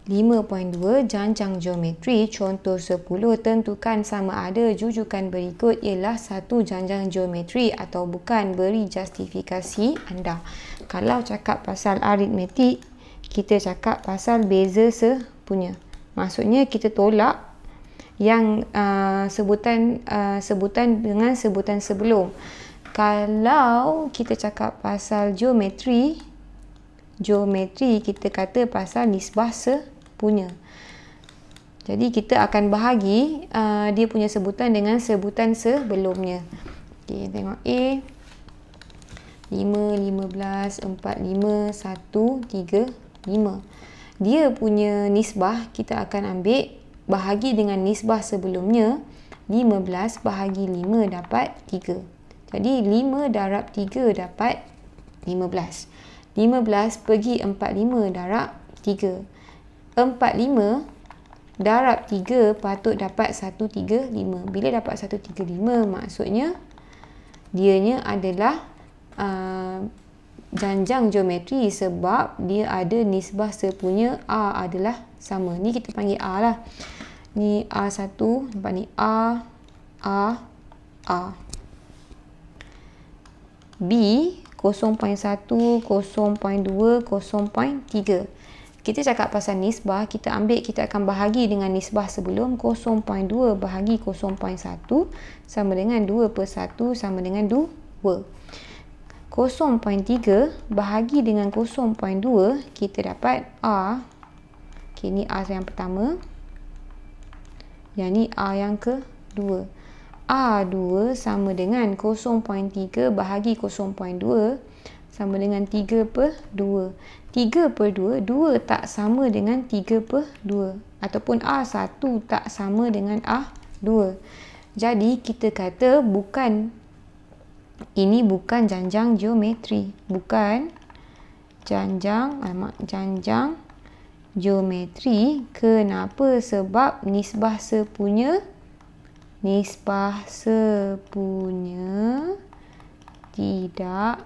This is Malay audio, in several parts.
5.2 Janjang geometri contoh 10 tentukan sama ada jujukan berikut ialah satu janjang geometri atau bukan, beri justifikasi anda. Kalau cakap pasal aritmetik, kita cakap pasal beza sepunya. Maksudnya kita tolak yang sebutan dengan sebutan sebelum. Kalau kita cakap pasal geometri kita kata pasal nisbah sepunya. Jadi kita akan bahagi dia punya sebutan dengan sebutan sebelumnya. Okey, tengok A. 5, 15, 4, 5, 1, 3, 5. Dia punya nisbah kita akan ambil bahagi dengan nisbah sebelumnya. 15 bahagi 5 dapat 3. Jadi 5 darab 3 dapat 15. 15 pergi 45 darab 3. 45 darab 3 patut dapat 135. Bila dapat 135 maksudnya dianya adalah janjang geometri sebab dia ada nisbah sepunya A adalah sama. Ni kita panggil A lah. Ni A1, nampak ni A. B 0.1, 0.2, 0.3. Kita cakap pasal nisbah, kita akan bahagi dengan nisbah sebelum. 0.2 bahagi 0.1 sama dengan 2/1 sama dengan 2. 0.3 bahagi dengan 0.2 kita dapat A. Okay, ni A yang pertama. Yang ni A yang kedua. A2 sama dengan 0.3 bahagi 0.2 sama dengan 3/2. 3/2, 2 tak sama dengan 3/2. Ataupun A1 tak sama dengan A2. Jadi kita kata ini bukan janjang geometri. Bukan janjang geometri. Kenapa? Sebab nisbah sepunya tidak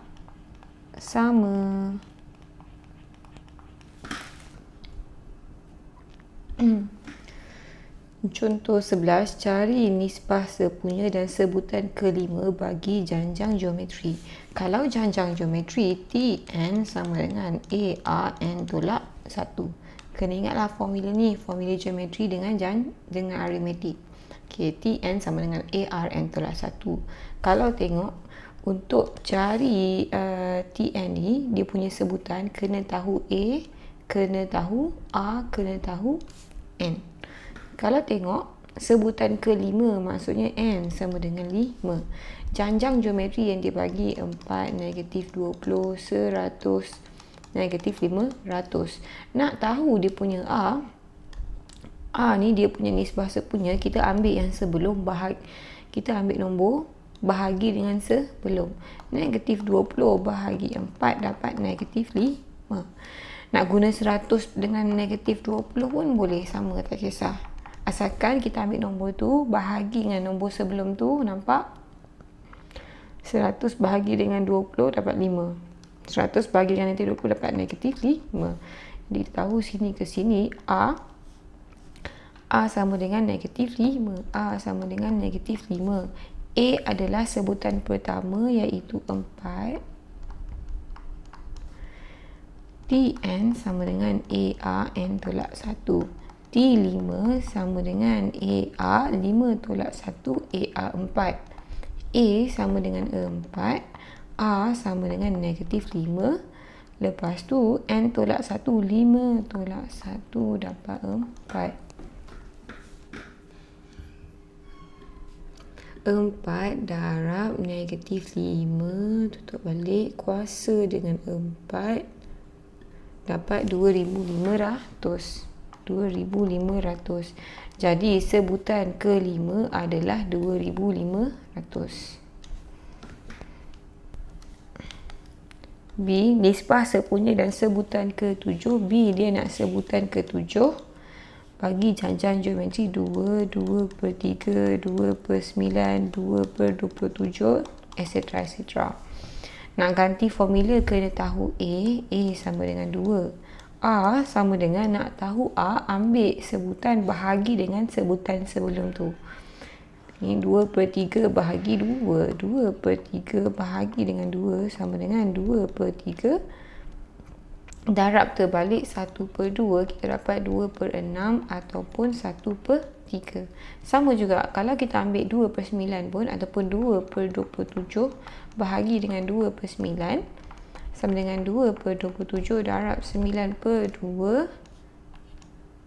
sama. Contoh 11, cari nisbah sepunya dan sebutan kelima bagi janjang geometri. Kalau janjang geometri Tn sama dengan ARN tolak 1. Kena ingatlah formula ni, formula geometri dengan aritmetik. Okay, Tn sama dengan ARN tolak 1. Kalau tengok, untuk cari Tn ni, dia punya sebutan kena tahu A, kena tahu A, kena tahu N. Kalau tengok, sebutan kelima maksudnya N sama dengan 5. Janjang geometri yang dia bagi 4, -20, 100, -500. Nak tahu dia punya A ni dia punya nisbah sepunya, kita ambil yang sebelum kita ambil nombor bahagi dengan sebelum. -20 bahagi 4 dapat -5. Nak guna 100 dengan -20 pun boleh, sama, tak kisah. Asalkan kita ambil nombor tu bahagi dengan nombor sebelum tu, nampak? 100 bahagi dengan 20 dapat 5. 100 bahagi dengan -20 dapat -5. Jadi kita tahu sini ke sini A sama dengan -5. A sama dengan -5. A adalah sebutan pertama iaitu 4. Tn sama dengan ARN tolak 1. T5 sama dengan AR 5 tolak 1 AR4. A sama dengan 4. A sama dengan -5. Lepas tu N tolak 1. 5 tolak 1 dapat 4. 4 darab -5 tutup balik kuasa dengan 4 dapat 2500. 2500. Jadi sebutan kelima adalah 2500. B, nisbah sepunya dan sebutan ke-7. B dia nak sebutan ke-7 bagi janjang geometri 2, 2/3, 2/9, 2/27, etc. Nak ganti formula kena tahu A sama dengan 2. A sama dengan nak tahu A, ambil sebutan bahagi dengan sebutan sebelum tu. Ini 2/3 bahagi 2. 2/3 bahagi dengan 2 sama dengan 2/3. Darab terbalik 1/2, kita dapat 2/6 ataupun 1/3. Sama juga kalau kita ambil 2/9 pun ataupun 2/27 bahagi dengan 2/9 sama dengan 2/27 darab 9/2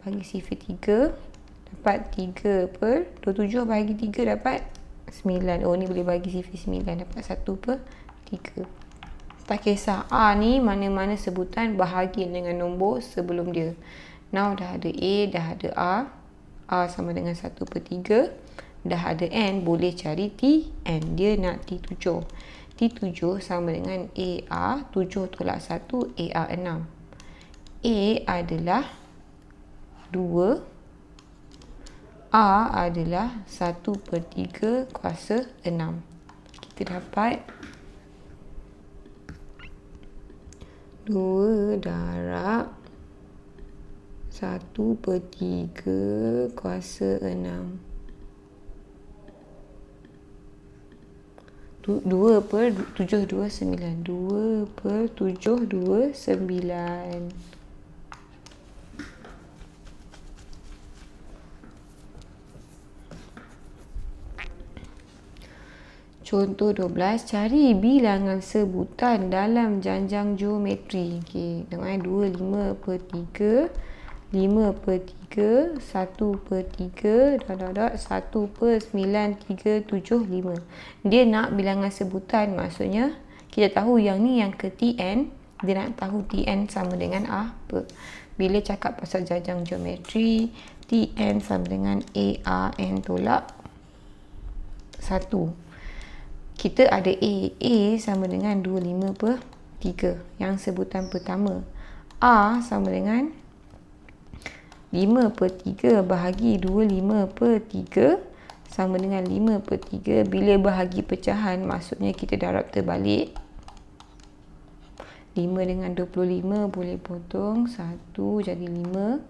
bagi sifar 3 dapat 3/27 bahagi 3 dapat 9. Oh, ni boleh bagi sifar 9 dapat 1/3. Tak kisah A ni mana-mana sebutan bahagi dengan nombor sebelum dia. Now dah ada A, dah ada A sama dengan 1/3. Dah ada N, boleh cari Tn. Dia nak T7. T7 sama dengan AR, 7 tolak 1, AR 6. A adalah 2. A adalah 1/3 kuasa 6. Kita dapat 2 darab 1/3 kuasa 6. 2/729. 2/729. Contoh 12, cari bilangan sebutan dalam janjang geometri. Okey, tengok 2/5/3, 5/3, 1/3, dot 1/9,375. Dia nak bilangan sebutan, maksudnya kita tahu yang ni yang ke Tn, dia nak tahu Tn sama dengan apa. Bila cakap pasal janjang geometri, Tn sama dengan ARN tolak 1. Kita ada A sama dengan 25/3 yang sebutan pertama. A sama dengan 5/3 bahagi 25/3 sama dengan 5/3. Bila bahagi pecahan, maksudnya kita darab terbalik. 5 dengan 25 boleh potong 1 jadi 5.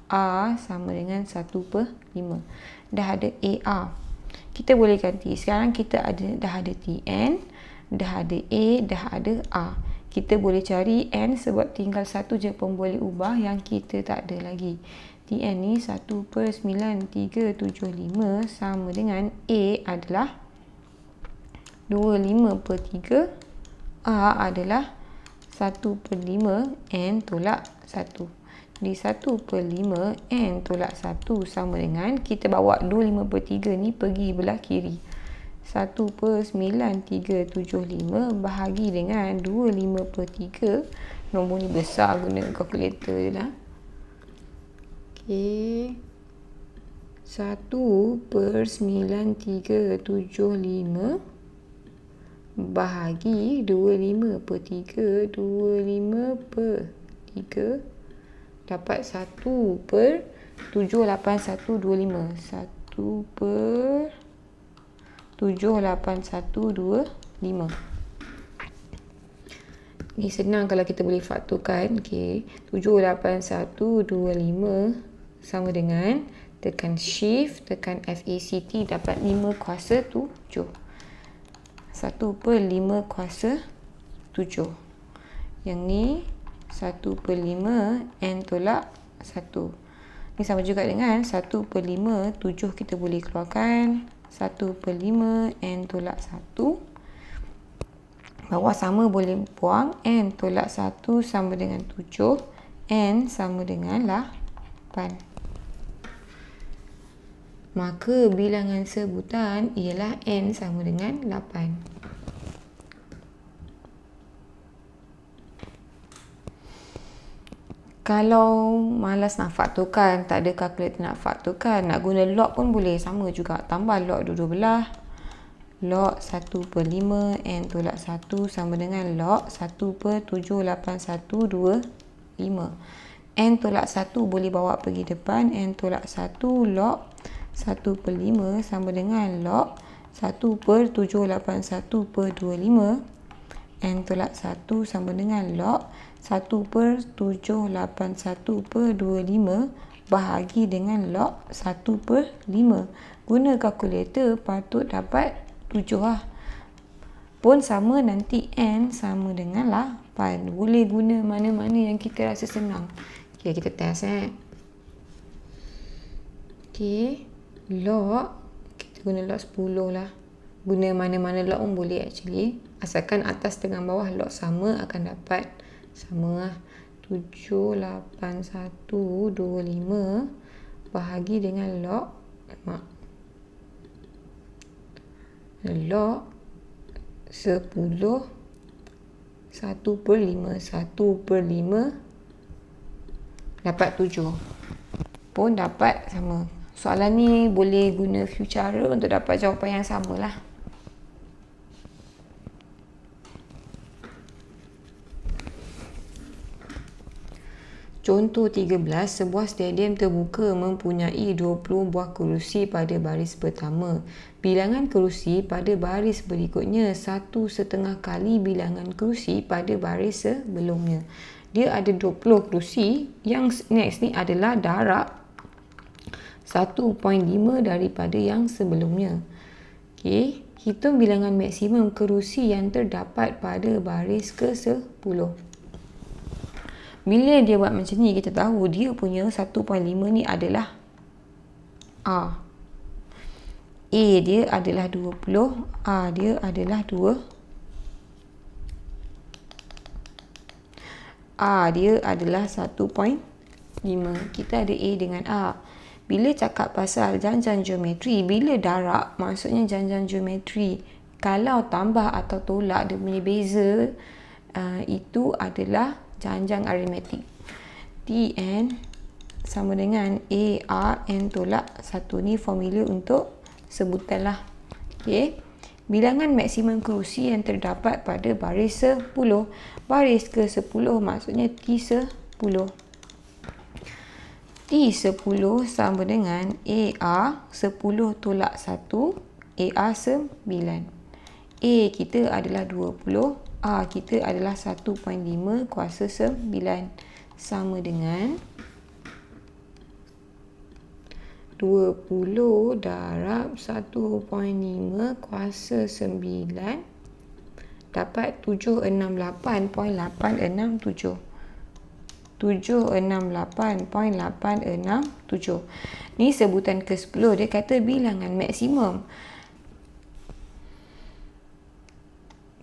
A sama dengan 1/5. Dah ada AR. Kita boleh ganti. Sekarang kita dah ada Tn, dah ada A, dah ada A. Kita boleh cari N sebab tinggal satu je pun boleh ubah yang kita tak ada lagi. Tn ni 1/9375 sama dengan A adalah 25/3, A adalah 1/5, N tolak 1. Di 1/5 N tolak 1 sama dengan, kita bawa 25/3 ni pergi belah kiri. 1/9375 bahagi dengan 25/3. Nombor ni besar, guna kalkulator je lah. Okey. 1/9375 bahagi 25/3. 25/3 dapat 1/78125. 1/78125. Ni senang kalau kita boleh faktorkan. Okey, 78125 sama dengan, tekan shift, tekan FACT, dapat 5 kuasa 7. 1/5 kuasa 7. Yang ni 1/5 N tolak 1. Ni sama juga dengan 1/5, 7 kita boleh keluarkan. 1/5 N tolak 1. Bawah sama boleh buang. N tolak 1 sama dengan 7. N sama dengan 8. Maka bilangan sebutan ialah N sama dengan 8. Kalau malas nak faktorkan, tak ada kalkulator nak faktorkan, nak guna log pun boleh, sama juga. Tambah log dua-dua belah. Log 1/5 N tolak 1 sama dengan log 1/78125. N tolak 1 boleh bawa pergi depan. N tolak 1 log 1/5 sama dengan log 1/781/25 N tolak 1 sama dengan log 1/781/25 bahagi dengan log 1/5. Guna kalkulator patut dapat 7 lah. Pun sama nanti N sama dengan 8. Boleh guna mana-mana yang kita rasa senang. Okay, kita test Okay, log kita guna log 10 lah. Guna mana-mana log pun boleh actually. Asalkan atas dengan bawah log sama akan dapat sama lah. 78125 bahagi dengan log 10 1/5 dapat 7 pun dapat sama. Soalan ni boleh guna few cara untuk dapat jawapan yang sama lah. Contoh 13, sebuah stadium terbuka mempunyai 20 buah kerusi pada baris pertama. Bilangan kerusi pada baris berikutnya 1/2 kali bilangan kerusi pada baris sebelumnya. Dia ada 20 kerusi. Yang next ni adalah darab 1.5 daripada yang sebelumnya. Okey, hitung bilangan maksimum kerusi yang terdapat pada baris ke-10. Bila dia buat macam ni, kita tahu dia punya 1.5 ni adalah A. A dia adalah 20, A dia adalah 2. A dia adalah 1.5. Kita ada A dengan A. Bila cakap pasal janjang geometri, bila darab maksudnya janjang geometri. Kalau tambah atau tolak dia punya beza, itu adalah janjang aritmetik. Tn sama dengan AR N tolak 1. Ni formula untuk sebutan lah. Okay. Bilangan maksimum kerusi yang terdapat pada baris 10. Baris ke-10 maksudnya T10. T10 sama dengan AR 10 tolak 1, AR 9. A kita adalah 20, A kita adalah 1.5 kuasa 9 sama dengan 20 darab 1.5 kuasa 9 dapat 768.867. 768.867. Ni sebutan ke-10. Dia kata bilangan maksimum.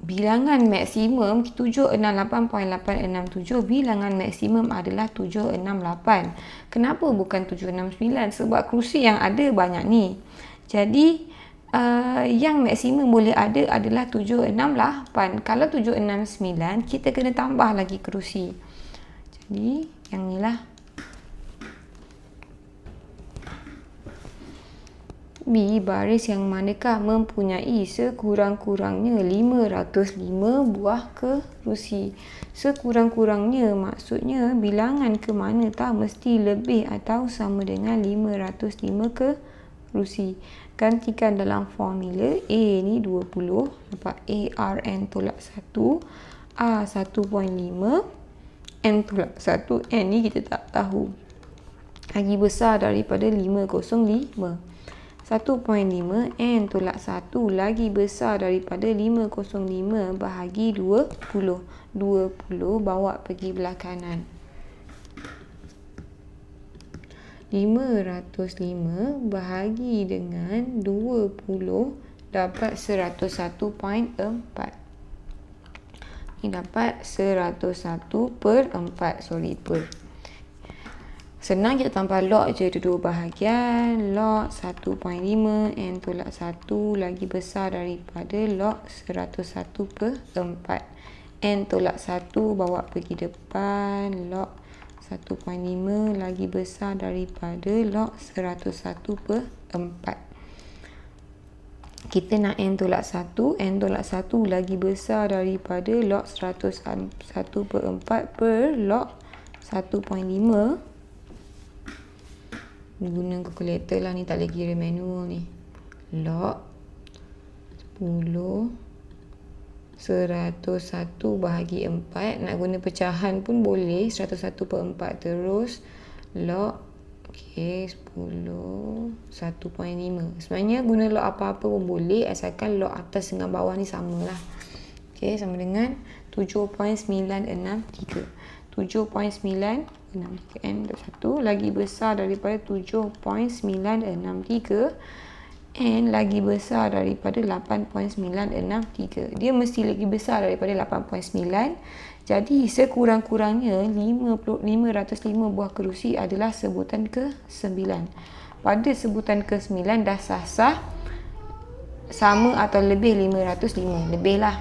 Bilangan maksimum 768.867. Bilangan maksimum adalah 768. Kenapa bukan 769? Sebab kerusi yang ada banyak ni. Jadi yang maksimum boleh ada adalah 768. Kalau 769, kita kena tambah lagi kerusi. Jadi yang ni lah. B. Baris yang manakah mempunyai sekurang-kurangnya 505 buah kerusi. Sekurang-kurangnya maksudnya bilangan ke mana tak mesti lebih atau sama dengan 505 kerusi. Gantikan dalam formula. A ni 20. Dapat ARN tolak 1. A 1.5. N tolak 1. N ni kita tak tahu. Lagi besar daripada 505. 1.5 N tolak 1 lagi besar daripada 505 bahagi 20. 20 bawa pergi belah kanan. 505 bahagi dengan 20 dapat 101.4. Ini dapat 101/4. Per. Senang, kita tambah log je dua bahagian. Log 1.5 N tolak 1 lagi besar daripada log 101/4. N tolak 1 bawa pergi depan. Log 1.5 lagi besar daripada log 101/4. Kita nak N tolak 1. N tolak 1 lagi besar daripada log 101/4 per log 1.5. Guna kalkulator lah ni, tak boleh kira manual ni. Log 10 101 bahagi 4. Nak guna pecahan pun boleh. 101 per 4 terus log 10 1.5. Sebenarnya guna log apa-apa pun boleh asalkan log atas dengan bawah ni samalah. Sama dengan 7.963. 7.963 n/1 lagi besar daripada 7.963 n lagi besar daripada 8.963. Dia mesti lagi besar daripada 8.9. Jadi sekurang-kurangnya 505 buah kerusi adalah sebutan ke-9. Pada sebutan ke-9 dah sah-sah sama atau lebih 505. Lebih lah.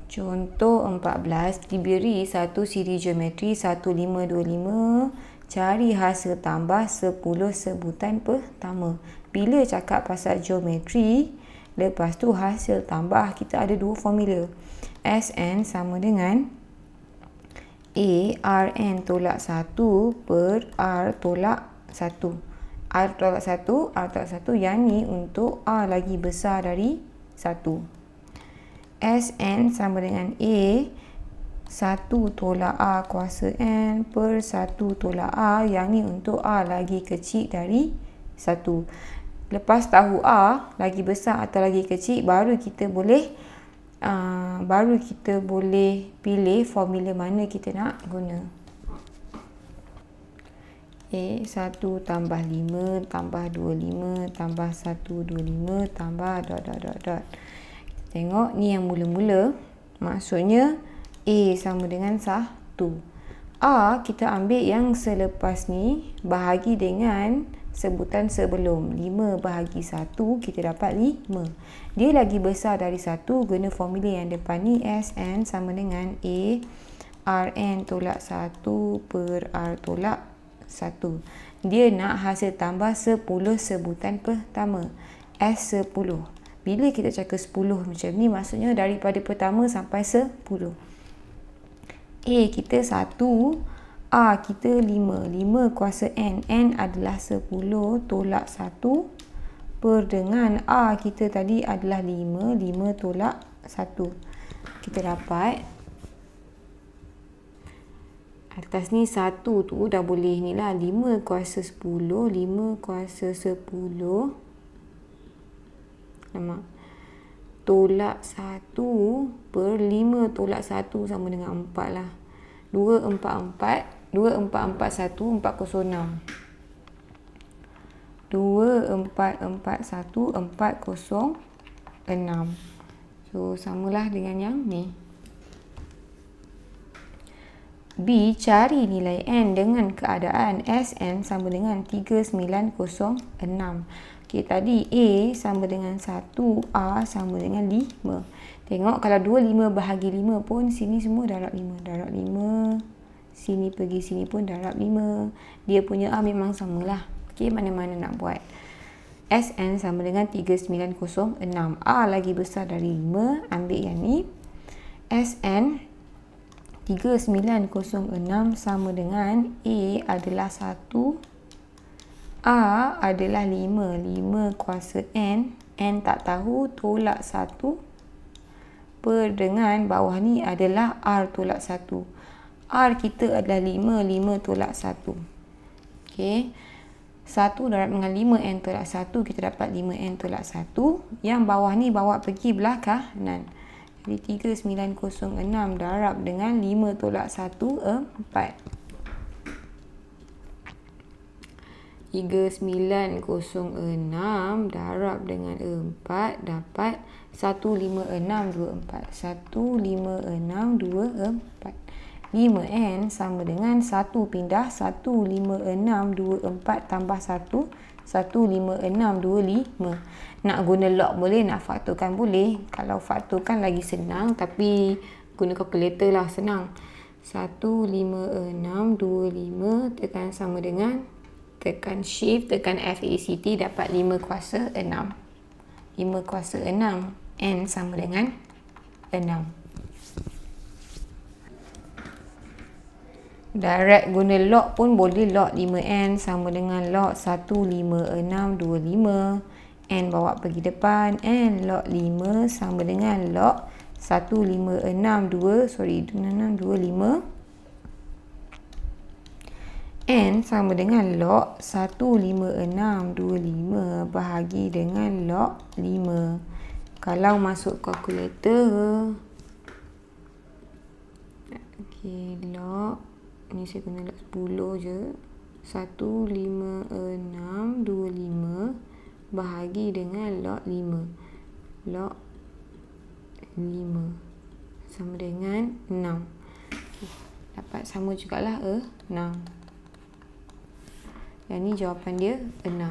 Contoh 14, diberi satu siri geometri 1525. Cari hasil tambah 10 sebutan pertama. Bila cakap pasal geometri, lepas tu hasil tambah, kita ada dua formula. Sn sama dengan A Rn tolak 1 per R tolak 1. R tolak 1, R tolak 1 yang ni untuk R lagi besar dari 1. Sn sama dengan A 1 tolak R kuasa N per 1 tolak R yang ni untuk R lagi kecil dari 1. Lepas tahu R lagi besar atau lagi kecil, baru kita boleh pilih formula mana kita nak guna. 1 tambah 5 tambah 25 tambah 125 tambah dot. Tengok ni yang mula-mula, maksudnya A sama dengan 1. R kita ambil yang selepas ni bahagi dengan sebutan sebelum. 5 bahagi 1 kita dapat 5. Dia lagi besar dari 1, guna formula yang depan ni. Sn sama dengan A Rn tolak 1 per R tolak 1. Dia nak hasil tambah 10 sebutan pertama. S10. Bila kita cakap 10 macam ni, maksudnya daripada pertama sampai 10. A kita 1, R kita 5. 5 kuasa N. N adalah 10 tolak 1 per dengan R kita tadi adalah 5. 5 tolak 1. Kita dapat atas ni 1 tu dah boleh ni lah. 5 kuasa 10. 5 kuasa 10 tolak 1 per 5 tolak 1 sama dengan 4 lah. 244 1 406. 2441 406. So samalah dengan yang ni. B, cari nilai N dengan keadaan Sn sama dengan 3906. Tadi A sama dengan 1, R sama dengan 5. Tengok kalau 25 bahagi 5 pun sini semua darab 5. Darab 5. Sini pergi sini pun darab 5. Dia punya R memang samalah. Mana-mana nak buat. Sn sama dengan 3906. R lagi besar dari 5. Ambil yang ni. Sn 3906 sama dengan A adalah 1. R adalah 5. 5 kuasa N. N tak tahu, tolak 1 per dengan bawah ni adalah R tolak 1. R kita adalah 5. 5 tolak 1. 1 darab dengan 5 N tolak 1. Kita dapat 5 N tolak 1. Yang bawah ni bawa pergi belah kanan. Jadi 3906 darab dengan 5 tolak 1, 4. 3906 darab dengan 4 dapat 15624. 15624. 5N sama dengan 1 pindah 15624 tambah 1 15625. Nak guna log boleh, nak faktorkan boleh. Kalau faktorkan lagi senang, tapi guna kalkulator lah senang. 15625 tekan sama dengan, tekan shift, tekan FACT, dapat 5 kuasa 6. 5 kuasa 6. N sama dengan 6. Direct guna log pun boleh. Log 5N sama dengan log 15625. N bawa pergi depan. N log 5 sama dengan log 1562. Sorry, 625. N sama dengan log 15625 bahagi dengan log 5. Kalau masuk kalkulator, okey, log ni saya guna log 10 je. 15625 bahagi dengan log 5. Log 5 sama dengan 6. Okay, dapat sama jugalah 6. Yang ni jawapan dia 6.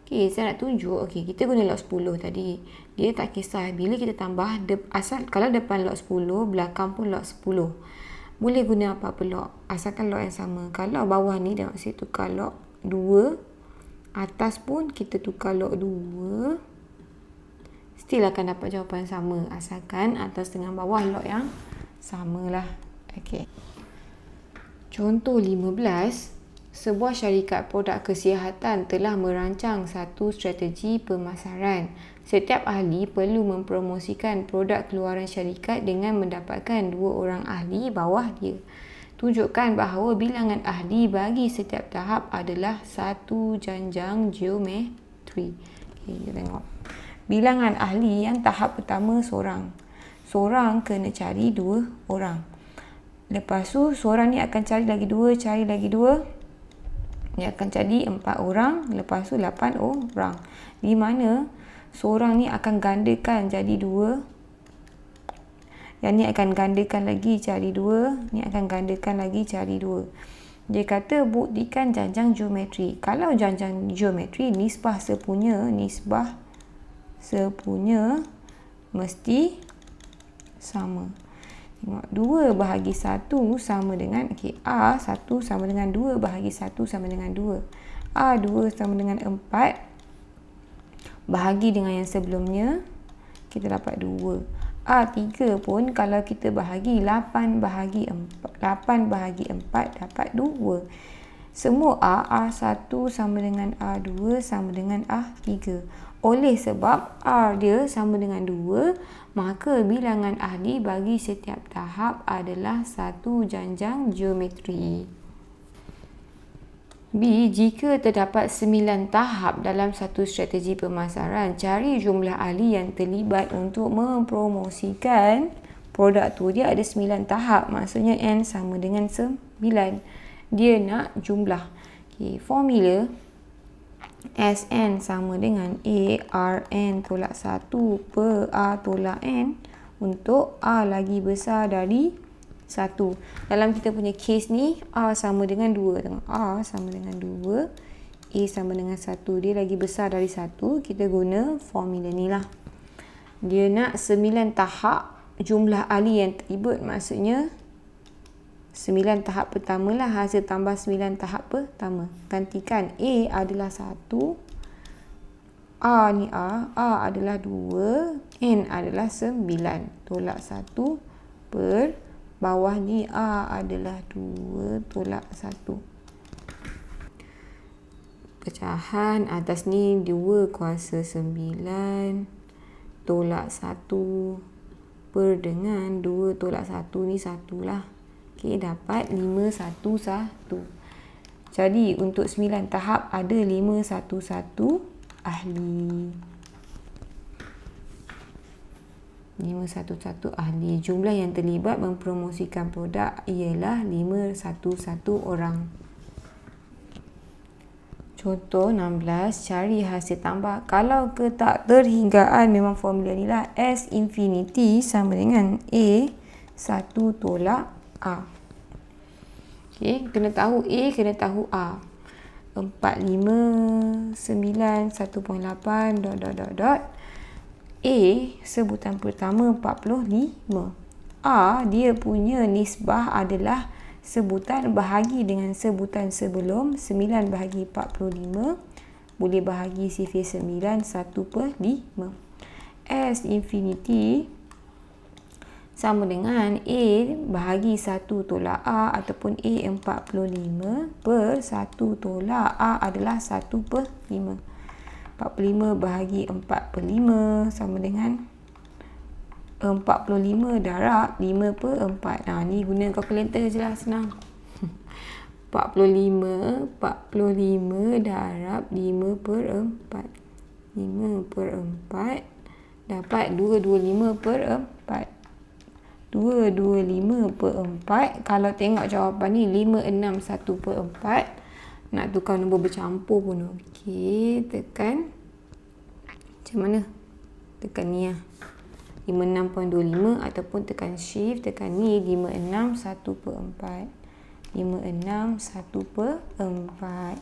Okey, saya nak tunjuk. Okey, kita guna log 10 tadi. Dia tak kisah bila kita tambah asal kalau depan log 10, belakang pun log 10. Boleh guna apa-apa log, asalkan log yang sama. Kalau bawah ni tengok saya tukar log 2, atas pun kita tukar log 2, still akan dapat jawapan sama asalkan atas dengan bawah log yang samalah. Okey. Contoh 15. Sebuah syarikat produk kesihatan telah merancang satu strategi pemasaran. Setiap ahli perlu mempromosikan produk keluaran syarikat dengan mendapatkan 2 orang ahli bawah dia. Tunjukkan bahawa bilangan ahli bagi setiap tahap adalah satu janjang geometri. Okay, kita tengok. Bilangan ahli yang tahap pertama seorang. Seorang kena cari 2 orang. Lepas tu seorang ni akan cari lagi 2, cari lagi 2. Dia akan jadi 4 orang, lepas tu 8 orang. Di mana seorang ni akan gandakan jadi 2. Yang ni akan gandakan lagi cari 2. Ni akan gandakan lagi cari 2. Dia kata buktikan janjang geometri. Kalau janjang geometri, nisbah sepunya mesti sama. Tengok, 2 bahagi 1 sama dengan, okey, A1 sama dengan 2 bahagi 1 sama dengan 2. A2 sama dengan 4 bahagi dengan yang sebelumnya, kita dapat 2. A3 pun kalau kita bahagi 8 bahagi 4 dapat 2. Semua A1 sama dengan A2 sama dengan A3. Oleh sebab R dia sama dengan 2, maka bilangan ahli bagi setiap tahap adalah satu janjang geometri. B. Jika terdapat 9 tahap dalam satu strategi pemasaran, cari jumlah ahli yang terlibat untuk mempromosikan produk tu. Dia ada 9 tahap, maksudnya N sama dengan 9. Dia nak jumlah. Okay, formula Sn sama dengan Arn tolak 1 per A tolak N untuk A lagi besar dari 1. Dalam kita punya case ni, A sama dengan 2. Tengok, A sama dengan 2, A sama dengan 1. Dia lagi besar dari 1. Kita guna formula ni lah. Dia nak 9 tahap jumlah ahli yang terlibat, maksudnya 9 tahap pertama lah, hasil tambah 9 tahap pertama. Gantikan A adalah 1, A ni A adalah 2, N adalah 9. Tolak 1 per bawah ni A adalah 2 tolak 1. Pecahan atas ni 2 kuasa 9 tolak 1 per dengan 2 tolak 1 ni 1 lah. Okey, dapat 511. Jadi untuk 9 tahap ada 511 ahli. 511 ahli. Jumlah yang terlibat mempromosikan produk ialah 511 orang. Contoh 16, cari hasil tambah. Kalau ketak terhinggaan, memang formula ni lah. S infinity sama dengan A1 tolak A. Okey, kena tahu A, kena tahu A. 4, 5, 9, 1.8, A sebutan pertama 45. A dia punya nisbah adalah sebutan bahagi dengan sebutan sebelum. 9 bahagi 45 boleh bahagi sifir 9, 1/5. S infinity sama dengan A bahagi 1 tolak A ataupun A45 per 1 tolak A adalah 1/5. 45 bahagi 4/5 sama dengan 45 darab 5/4. Ni guna kalkulator je lah, senang. 45 darab 5/4. 5/4 dapat 225/4. 225/4. Kalau tengok jawapan ni 561/4. Nak tukar nombor bercampur pun okey. Tekan macam mana? Tekan ni lah, 56.25 ataupun tekan shift, tekan ni 561/4. 561/4.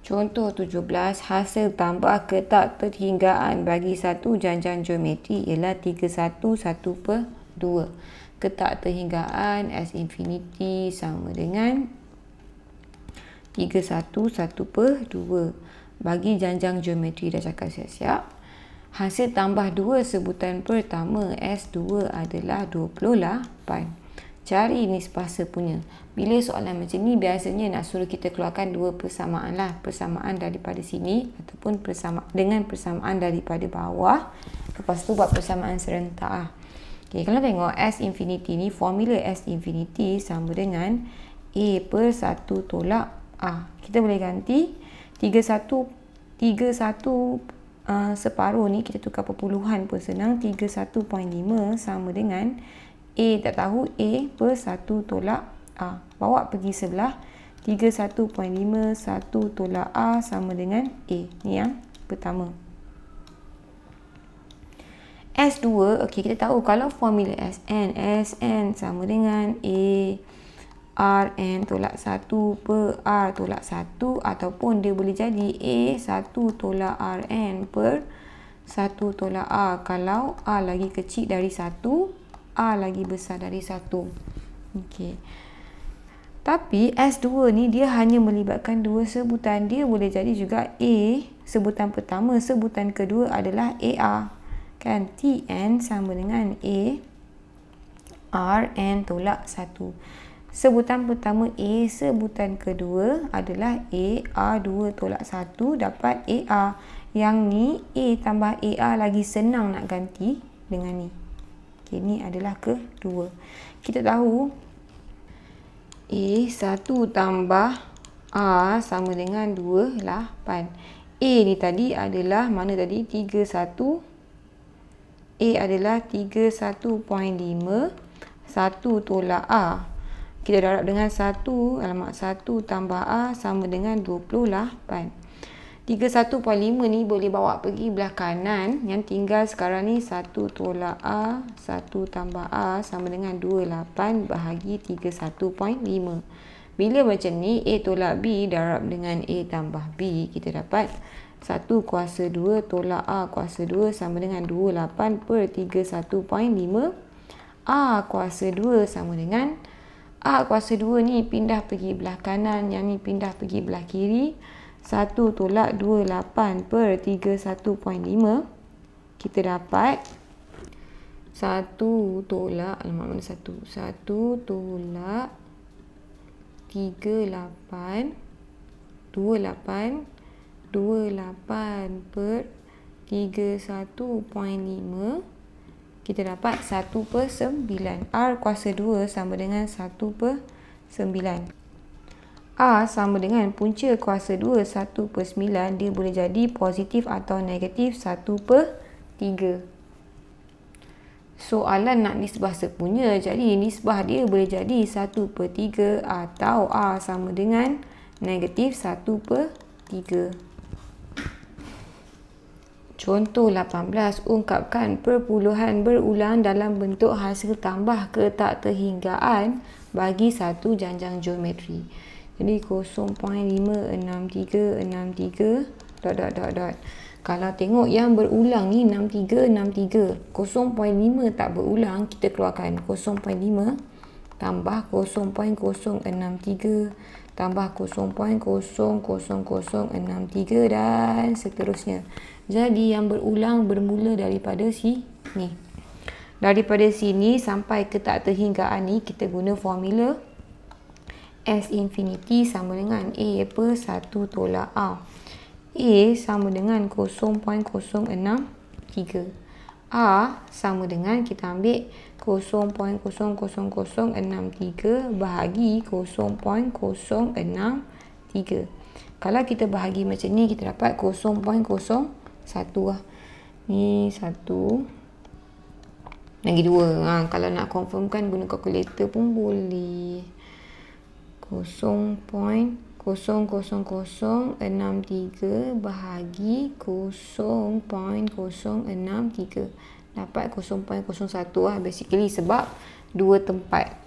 Contoh 17, hasil tambah ketak terhinggaan bagi satu janjang geometri ialah 311/2. Ketak terhinggaan S infinity sama dengan 311/2. Bagi janjang geometri, dah cakap siap-siap. Hasil tambah dua sebutan pertama S2 adalah 28. Cari nisbah sepunya. Bila soalan macam ni, biasanya nak suruh kita keluarkan dua persamaan lah. Persamaan daripada sini ataupun dengan persamaan daripada bawah. Lepas tu buat persamaan serentak lah. Okay, kalau tengok S infinity ni, formula S infinity sama dengan A/1 tolak A. Kita boleh ganti 31 separuh ni, kita tukar perpuluhan pun senang. 31.5 sama dengan A tak tahu, A/1 tolak A. Bawa pergi sebelah. 31.5 1 tolak A sama dengan A. Ni yang pertama. S2, okey, kita tahu kalau formula Sn sama dengan A Rn tolak 1 per R tolak 1, ataupun dia boleh jadi A1 tolak Rn per 1 tolak A kalau A lagi kecil dari 1, A lagi besar dari 1. Okey. Tapi S2 ni dia hanya melibatkan dua sebutan. Dia boleh jadi juga A sebutan pertama, sebutan kedua adalah AR. Kan? Tn sama dengan A Rn tolak 1. Sebutan pertama A, sebutan kedua adalah A R2 tolak 1, dapat AR. Yang ni A tambah AR lagi senang nak ganti dengan ni. Okay, ni adalah kedua. Kita tahu A1 tambah R sama dengan 28. A ni tadi adalah mana tadi? 31. A adalah 31.5. 1 tolak A. Kita darab dengan 1. Alamak, 1 tambah A sama dengan 28. 31.5 ni boleh bawa pergi belah kanan. Yang tinggal sekarang ni 1 tolak A, 1 tambah A sama dengan 28 bahagi 31.5. Bila macam ni, A tolak B darab dengan A tambah B, kita dapat 1 kuasa 2 tolak A kuasa 2 sama dengan 28 per 31.5. A kuasa 2 sama dengan A kuasa 2 ni pindah pergi belah kanan, yang ni pindah pergi belah kiri. 1 tolak 28 per 31.5. Kita dapat 1 tolak, alamak mana 1? 1 tolak 38 per 31.5. Kita dapat 1/9. R kuasa 2 sama dengan 1/9. A sama dengan punca kuasa 2 1/9. Dia boleh jadi positif atau negatif 1/3. Soalan nak nisbah sepunya, jadi nisbah dia boleh jadi 1/3 atau A sama dengan negatif 1/3. Contoh 18, ungkapkan perpuluhan berulang dalam bentuk hasil tambah ketak terhinggaan bagi satu janjang geometri. Jadi 0.56363 ... Kalau tengok yang berulang ni 6363. 0.5 tak berulang, kita keluarkan 0.5 tambah 0.063 tambah 0.00063 dan seterusnya. Jadi yang berulang bermula daripada sini. Daripada sini sampai ketak terhinggaan ni kita guna formula S infinity sama dengan A per 1 tolak A. A sama dengan 0.063. A sama dengan kita ambil 0.00063 bahagi 0.063. Kalau kita bahagi macam ni, kita dapat 0.01 lah. Ni 1 lagi 2. Kalau nak confirmkan guna kalkulator pun boleh. 0.00063 bahagi 0.063 dapat 0.01 lah. Basically sebab dua tempat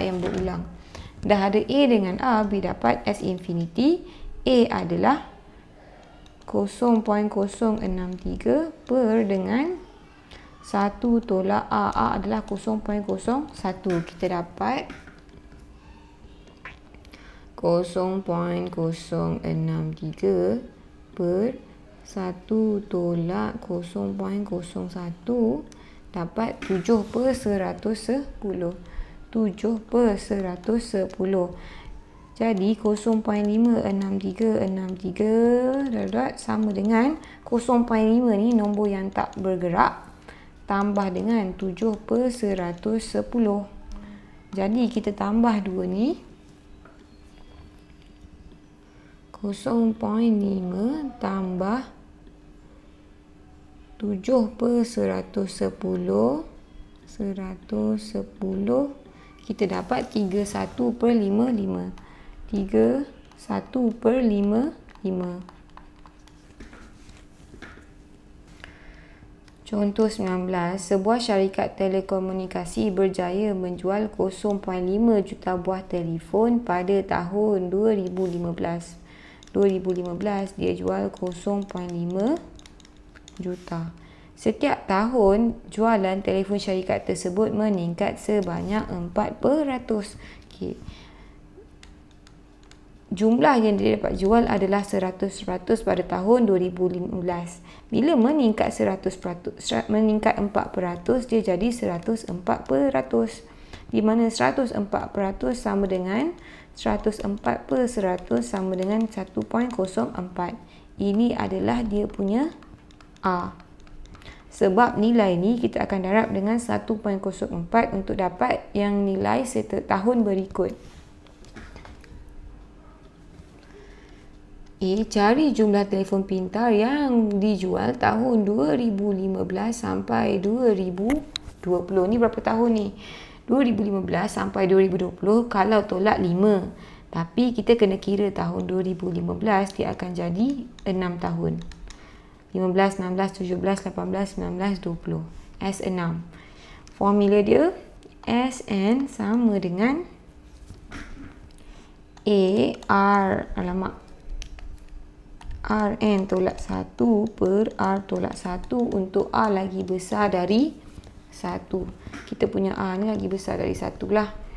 yang berulang. Dah ada A dengan A, B dapat S infinity. A adalah 0.063 per dengan 1 tolak A. A adalah 0.01. Kita dapat 0.063 per 1 tolak 0.01 dapat 7 per 110. 7 per 110. Jadi 0.56363 sama dengan 0.5 ni nombor yang tak bergerak tambah dengan 7 per 110. Jadi kita tambah 2 ni. 0.5 tambah 7 per 110. Kita dapat 31 per 55. 31 per 55. Contoh 19. Sebuah syarikat telekomunikasi berjaya menjual 0.5 juta buah telefon pada tahun 2015. 2015 dia jual 0.5 juta. Setiap tahun, jualan telefon syarikat tersebut meningkat sebanyak 4%. Okay. Jumlah yang dia dapat jual adalah 100% pada tahun 2015. Bila meningkat 100%, meningkat 4%, dia jadi 104%. Di mana 104% sama dengan 104 per 100 sama dengan 1.04. Ini adalah dia punya A. Sebab nilai ni kita akan darab dengan 1.04 untuk dapat yang nilai tahun berikut. Cari jumlah telefon pintar yang dijual tahun 2015 sampai 2020. Ni berapa tahun ni? 2015 sampai 2020 kalau tolak 5. Tapi kita kena kira tahun 2015 dia akan jadi 6 tahun. 15, 16, 17, 18, 19, 20. S6. Formula dia Sn sama dengan Rn tolak 1 per R tolak 1 untuk A lagi besar dari 1. Kita punya A ni lagi besar dari 1 lah.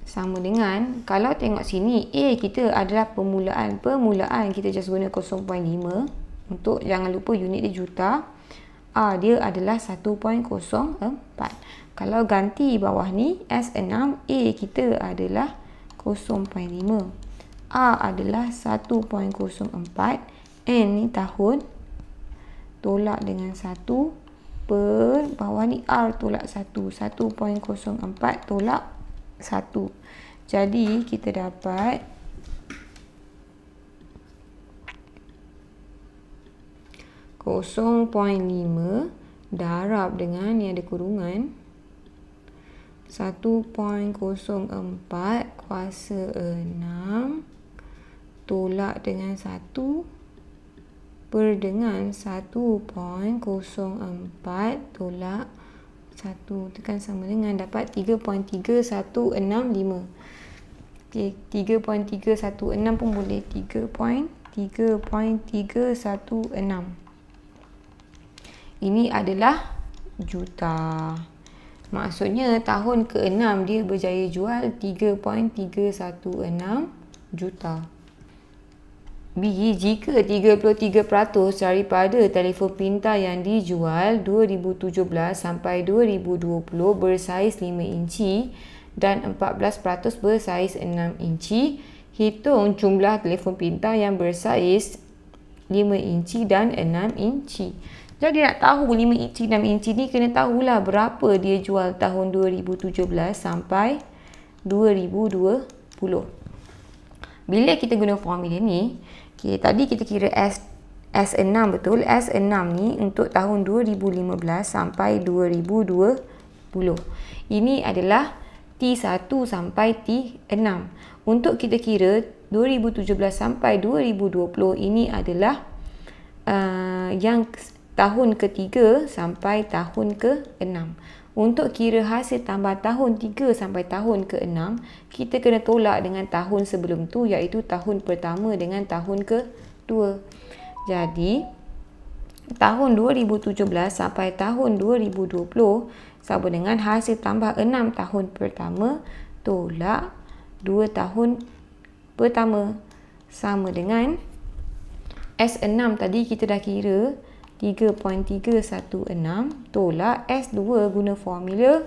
Sama dengan, kalau tengok sini, A kita adalah permulaan kita just guna 0.5 untuk, jangan lupa unit dia juta. A dia adalah 1.04. Kalau ganti bawah ni, S6, A kita adalah 0.5. A adalah 1.04. N ni tahun, tolak dengan 1 per bawah ni R tolak 1. 1.04 tolak 1. Jadi kita dapat 0.5 darab dengan yang ada kurungan 1.04 kuasa 6 tolak dengan 1 per dengan 1.04 tolak 1 tekan sama dengan dapat 3.3165. 3.316 pun boleh. 3.316. Ini adalah juta. Maksudnya tahun ke-6 dia berjaya jual 3.316 juta. B. Jika 33% daripada telefon pintar yang dijual 2017 sampai 2020 bersaiz 5 inci dan 14% bersaiz 6 inci, hitung jumlah telefon pintar yang bersaiz 5 inci dan 6 inci. Jadi nak tahu 5 inci 6 inci ni kena tahulah berapa dia jual tahun 2017 sampai 2020. Bila kita guna formula ni, tadi kita kira S6 betul. S6 ni untuk tahun 2015 sampai 2020. Ini adalah T1 sampai T6. Untuk kita kira 2017 sampai 2020, ini adalah yang tahun ketiga sampai tahun ke-6. Untuk kira hasil tambah tahun 3 sampai tahun ke-6, kita kena tolak dengan tahun sebelum tu, iaitu tahun pertama dengan tahun ke-2. Jadi, tahun 2017 sampai tahun 2020 sama dengan hasil tambah 6 tahun pertama tolak 2 tahun pertama, sama dengan S6 tadi kita dah kira 3.316 tolak S2 guna formula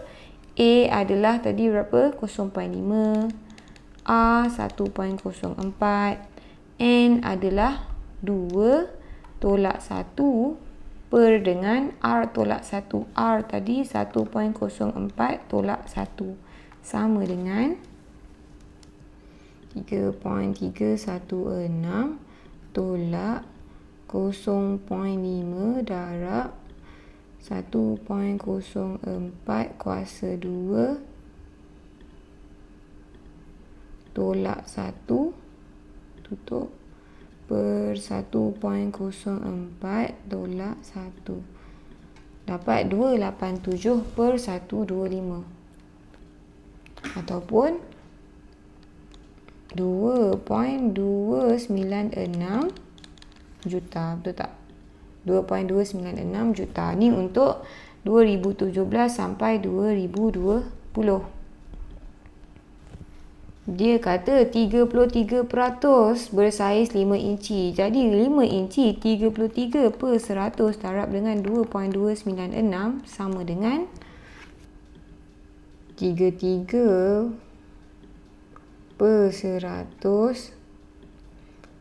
A adalah tadi berapa? 0.5, A 1.04, N adalah 2 tolak 1 per dengan R tolak 1. R tadi 1.04 tolak 1 sama dengan 3.316 tolak 0.5 darab 1.04 kuasa 2 tolak 1 tutup per 1.04 tolak 1 dapat 287 per 125 ataupun 2.296 juta, betul tak? 2.296 juta. Ni untuk 2017 sampai 2020. Dia kata 33% bersaiz 5 inci. Jadi 5 inci 33 per 100 darab dengan 2.296 sama dengan 33 per 100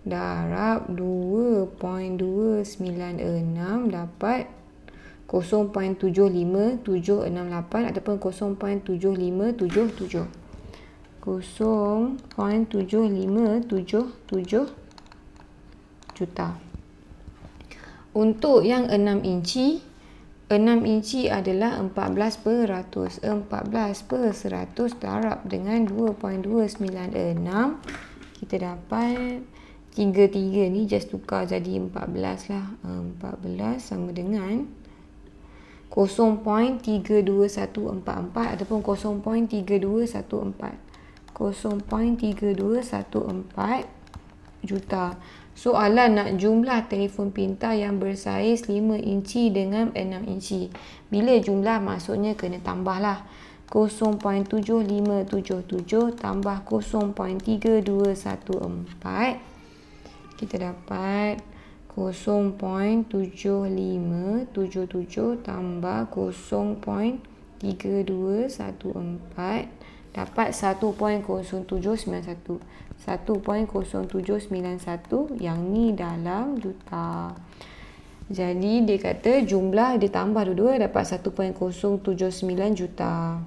darab 2.296 dapat 0.75768 ataupun 0.75777 juta. Untuk yang 6 inci adalah 14%. 14 per 100 darab dengan 2.296 kita dapat 33 ni just tukar jadi 14 lah. 14 sama dengan 0.32144 ataupun 0.3214. 0.3214 juta. Soalan nak jumlah telefon pintar yang bersaiz 5 inci dengan 6 inci. Bila jumlah maksudnya kena tambah lah. 0.7577 tambah 0.3214 kita dapat 0.7577 tambah 0.3214 dapat 1.0791. 1.0791 yang ni dalam juta. Jadi dia kata jumlah dia tambah dua-dua dapat 1.079 juta.